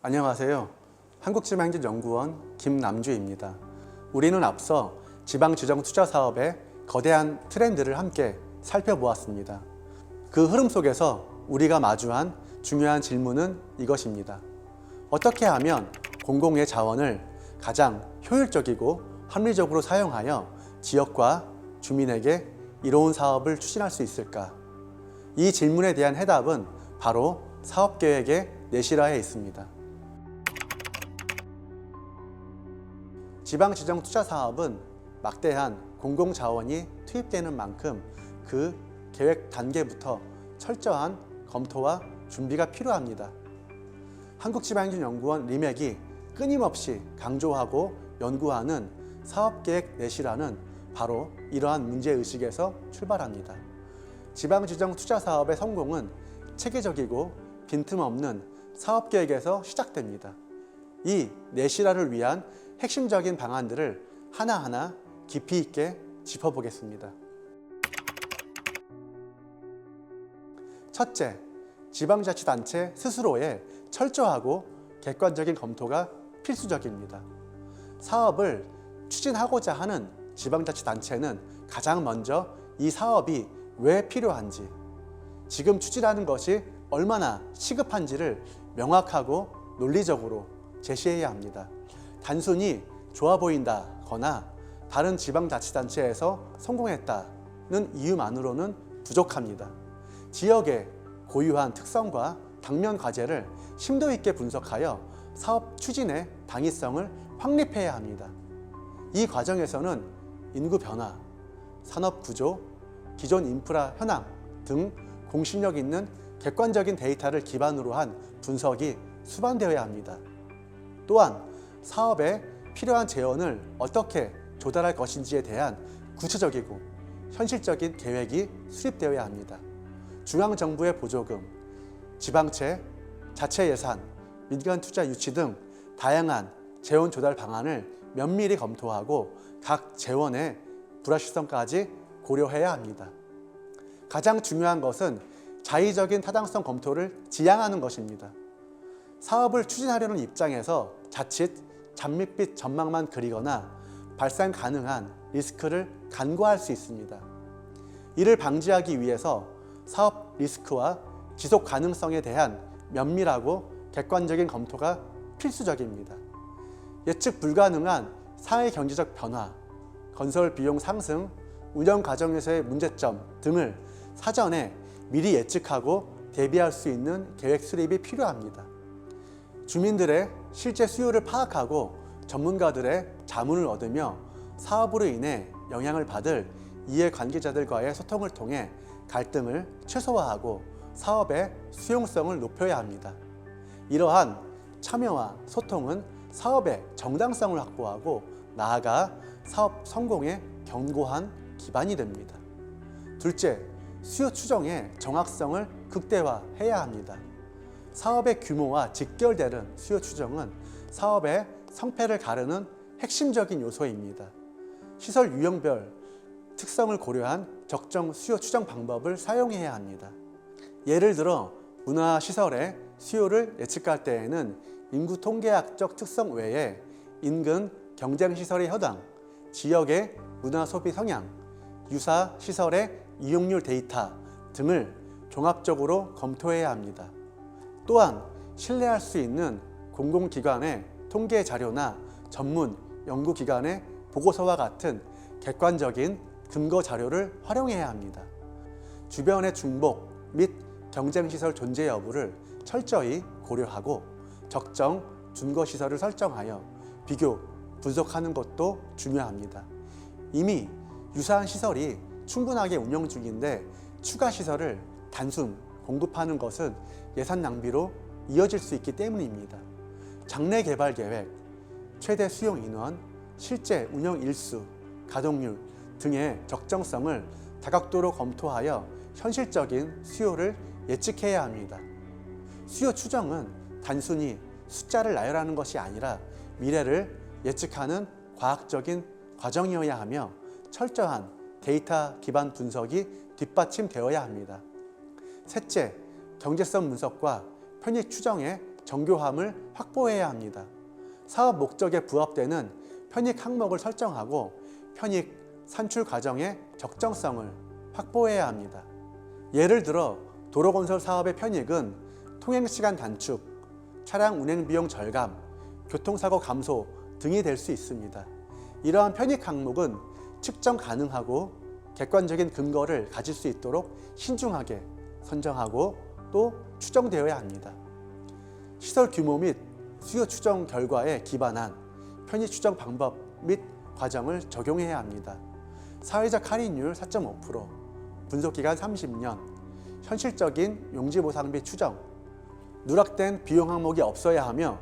안녕하세요. 한국지방행정연구원 김남주입니다. 우리는 앞서 지방지정투자사업의 거대한 트렌드를 함께 살펴보았습니다. 그 흐름 속에서 우리가 마주한 중요한 질문은 이것입니다. 어떻게 하면 공공의 자원을 가장 효율적이고 합리적으로 사용하여 지역과 주민에게 이로운 사업을 추진할 수 있을까? 이 질문에 대한 해답은 바로 사업계획의 내실화에 있습니다. 지방지정투자사업은 막대한 공공자원이 투입되는 만큼 그 계획 단계부터 철저한 검토와 준비가 필요합니다. 한국지방행정연구원 리맥이 끊임없이 강조하고 연구하는 사업계획 내실화는 바로 이러한 문제의식에서 출발합니다. 지방지정투자사업의 성공은 체계적이고 빈틈없는 사업계획에서 시작됩니다. 이 내실화를 위한 핵심적인 방안들을 하나하나 깊이 있게 짚어보겠습니다. 첫째, 지방자치단체 스스로의 철저하고 객관적인 검토가 필수적입니다. 사업을 추진하고자 하는 지방자치단체는 가장 먼저 이 사업이 왜 필요한지, 지금 추진하는 것이 얼마나 시급한지를 명확하고 논리적으로 제시해야 합니다. 단순히 좋아 보인다거나 다른 지방자치단체에서 성공했다는 이유만으로는 부족합니다. 지역의 고유한 특성과 당면 과제를 심도 있게 분석하여 사업 추진의 당위성을 확립해야 합니다. 이 과정에서는 인구 변화, 산업 구조, 기존 인프라 현황 등 공신력 있는 객관적인 데이터를 기반으로 한 분석이 수반되어야 합니다. 또한 사업에 필요한 재원을 어떻게 조달할 것인지에 대한 구체적이고 현실적인 계획이 수립되어야 합니다. 중앙정부의 보조금, 지방채, 자체 예산, 민간 투자 유치 등 다양한 재원 조달 방안을 면밀히 검토하고 각 재원의 불확실성까지 고려해야 합니다. 가장 중요한 것은 자의적인 타당성 검토를 지향하는 것입니다. 사업을 추진하려는 입장에서 자칫 잔밋빛 전망만 그리거나 발생 가능한 리스크를 간과할 수 있습니다. 이를 방지하기 위해서 사업 리스크와 지속 가능성에 대한 면밀하고 객관적인 검토가 필수적입니다. 예측 불가능한 사회 경제적 변화, 건설 비용 상승, 운영 과정에서의 문제점 등을 사전에 미리 예측하고 대비할 수 있는 계획 수립이 필요합니다. 주민들의 실제 수요를 파악하고 전문가들의 자문을 얻으며 사업으로 인해 영향을 받을 이해관계자들과의 소통을 통해 갈등을 최소화하고 사업의 수용성을 높여야 합니다. 이러한 참여와 소통은 사업의 정당성을 확보하고 나아가 사업 성공의 견고한 기반이 됩니다. 둘째, 수요 추정의 정확성을 극대화해야 합니다. 사업의 규모와 직결되는 수요 추정은 사업의 성패를 가르는 핵심적인 요소입니다. 시설 유형별 특성을 고려한 적정 수요 추정 방법을 사용해야 합니다. 예를 들어 문화시설의 수요를 예측할 때에는 인구 통계학적 특성 외에 인근 경쟁시설의 현황, 지역의 문화소비 성향, 유사 시설의 이용률 데이터 등을 종합적으로 검토해야 합니다. 또한 신뢰할 수 있는 공공기관의 통계 자료나 전문 연구기관의 보고서와 같은 객관적인 근거 자료를 활용해야 합니다. 주변의 중복 및 경쟁시설 존재 여부를 철저히 고려하고 적정 준거시설을 설정하여 비교, 분석하는 것도 중요합니다. 이미 유사한 시설이 충분하게 운영 중인데 추가 시설을 단순 공급하는 것은 예산 낭비로 이어질 수 있기 때문입니다. 장래 개발 계획, 최대 수용 인원, 실제 운영 일수, 가동률 등의 적정성을 다각도로 검토하여 현실적인 수요를 예측해야 합니다. 수요 추정은 단순히 숫자를 나열하는 것이 아니라 미래를 예측하는 과학적인 과정이어야 하며 철저한 데이터 기반 분석이 뒷받침되어야 합니다. 셋째, 경제성 분석과 편익 추정의 정교함을 확보해야 합니다. 사업 목적에 부합되는 편익 항목을 설정하고 편익 산출 과정의 적정성을 확보해야 합니다. 예를 들어 도로건설 사업의 편익은 통행시간 단축, 차량 운행 비용 절감, 교통사고 감소 등이 될 수 있습니다. 이러한 편익 항목은 측정 가능하고 객관적인 근거를 가질 수 있도록 신중하게 선정하고 또 추정되어야 합니다. 시설 규모 및 수요 추정 결과에 기반한 편익 추정 방법 및 과정을 적용해야 합니다. 사회적 할인율 4.5%, 분속기간 30년, 현실적인 용지보상비 추정, 누락된 비용 항목이 없어야 하며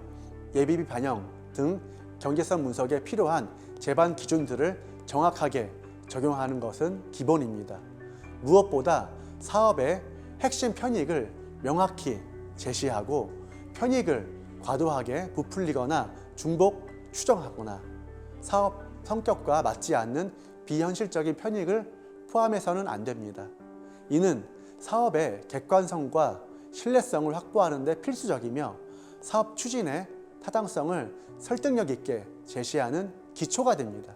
예비비 반영 등 경제성 분석에 필요한 제반 기준들을 정확하게 적용하는 것은 기본입니다. 무엇보다 사업의 핵심 편익을 명확히 제시하고 편익을 과도하게 부풀리거나 중복 추정하거나 사업 성격과 맞지 않는 비현실적인 편익을 포함해서는 안 됩니다. 이는 사업의 객관성과 신뢰성을 확보하는 데 필수적이며 사업 추진의 타당성을 설득력 있게 제시하는 기초가 됩니다.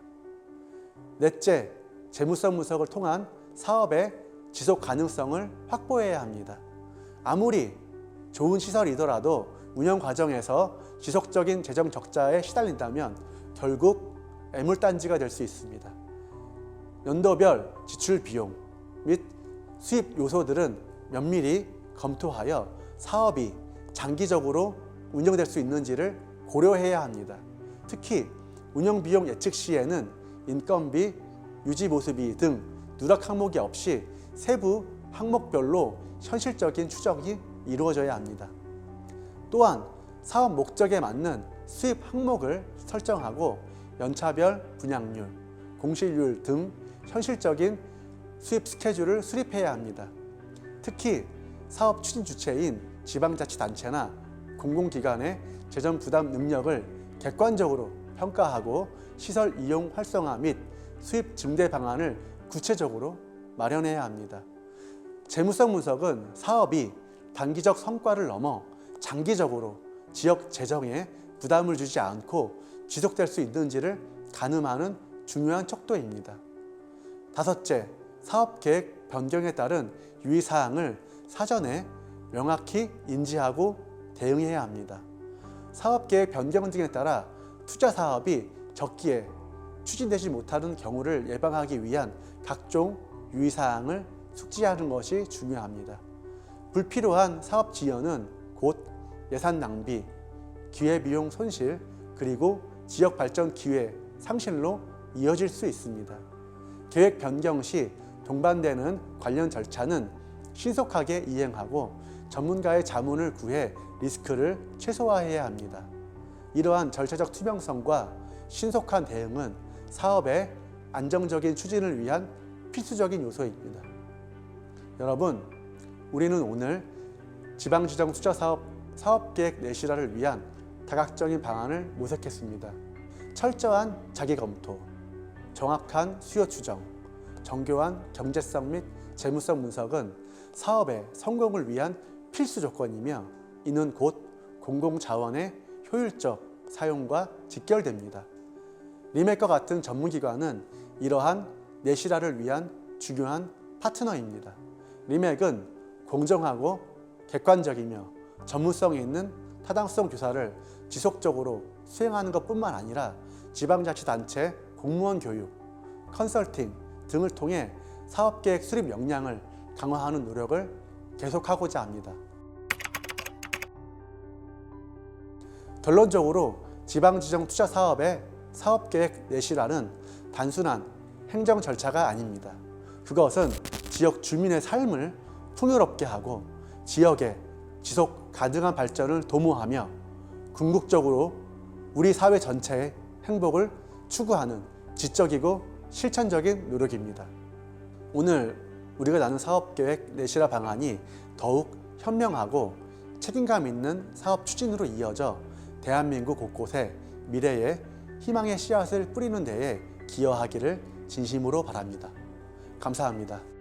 넷째, 재무성 분석을 통한 사업의 지속 가능성을 확보해야 합니다. 아무리 좋은 시설이더라도 운영 과정에서 지속적인 재정 적자에 시달린다면 결국 애물단지가 될 수 있습니다. 연도별 지출 비용 및 수입 요소들은 면밀히 검토하여 사업이 장기적으로 운영될 수 있는지를 고려해야 합니다. 특히 운영비용 예측 시에는 인건비, 유지보수비 등 누락 항목이 없이 세부 항목별로 현실적인 추정이 이루어져야 합니다. 또한 사업 목적에 맞는 수입 항목을 설정하고 연차별 분양률, 공실률 등 현실적인 수입 스케줄을 수립해야 합니다. 특히 사업 추진 주체인 지방자치단체나 공공기관의 재정 부담 능력을 객관적으로 평가하고 시설 이용 활성화 및 수입 증대 방안을 구체적으로 마련해야 합니다. 재무성 분석은 사업이 단기적 성과를 넘어 장기적으로 지역 재정에 부담을 주지 않고 지속될 수 있는지를 가늠하는 중요한 척도입니다. 다섯째, 사업계획 변경에 따른 유의사항을 사전에 명확히 인지하고 대응해야 합니다. 사업계획 변경 등에 따라 투자 사업이 적기에 추진되지 못하는 경우를 예방하기 위한 각종 유의사항을 숙지하는 것이 중요합니다. 불필요한 사업 지연은 곧 예산 낭비, 기회비용 손실, 그리고 지역 발전 기회 상실로 이어질 수 있습니다. 계획 변경 시 동반되는 관련 절차는 신속하게 이행하고 전문가의 자문을 구해 리스크를 최소화해야 합니다. 이러한 절차적 투명성과 신속한 대응은 사업의 안정적인 추진을 위한 필수적인 요소입니다. 여러분, 우리는 오늘 지방지정투자사업 사업계획 내실화를 위한 다각적인 방안을 모색했습니다. 철저한 자기검토, 정확한 수요 추정, 정교한 경제성 및 재무성 분석은 사업의 성공을 위한 필수 조건이며 이는 곧 공공자원의 효율적 사용과 직결됩니다. 리맥과 같은 전문기관은 이러한 내실화를 위한 중요한 파트너입니다. 리맥은 공정하고 객관적이며 전문성이 있는 타당성 조사를 지속적으로 수행하는 것뿐만 아니라 지방자치단체 공무원 교육, 컨설팅 등을 통해 사업계획 수립 역량을 강화하는 노력을 계속하고자 합니다. 결론적으로 지방지정투자사업의 사업계획 내실화는 단순한 행정 절차가 아닙니다. 그것은 지역 주민의 삶을 풍요롭게 하고 지역의 지속 가능한 발전을 도모하며 궁극적으로 우리 사회 전체의 행복을 추구하는 지적이고 실천적인 노력입니다. 오늘 우리가 나눈 사업계획 내실화 방안이 더욱 현명하고 책임감 있는 사업 추진으로 이어져 대한민국 곳곳에 미래의 희망의 씨앗을 뿌리는 데에 기여하기를 진심으로 바랍니다. 감사합니다.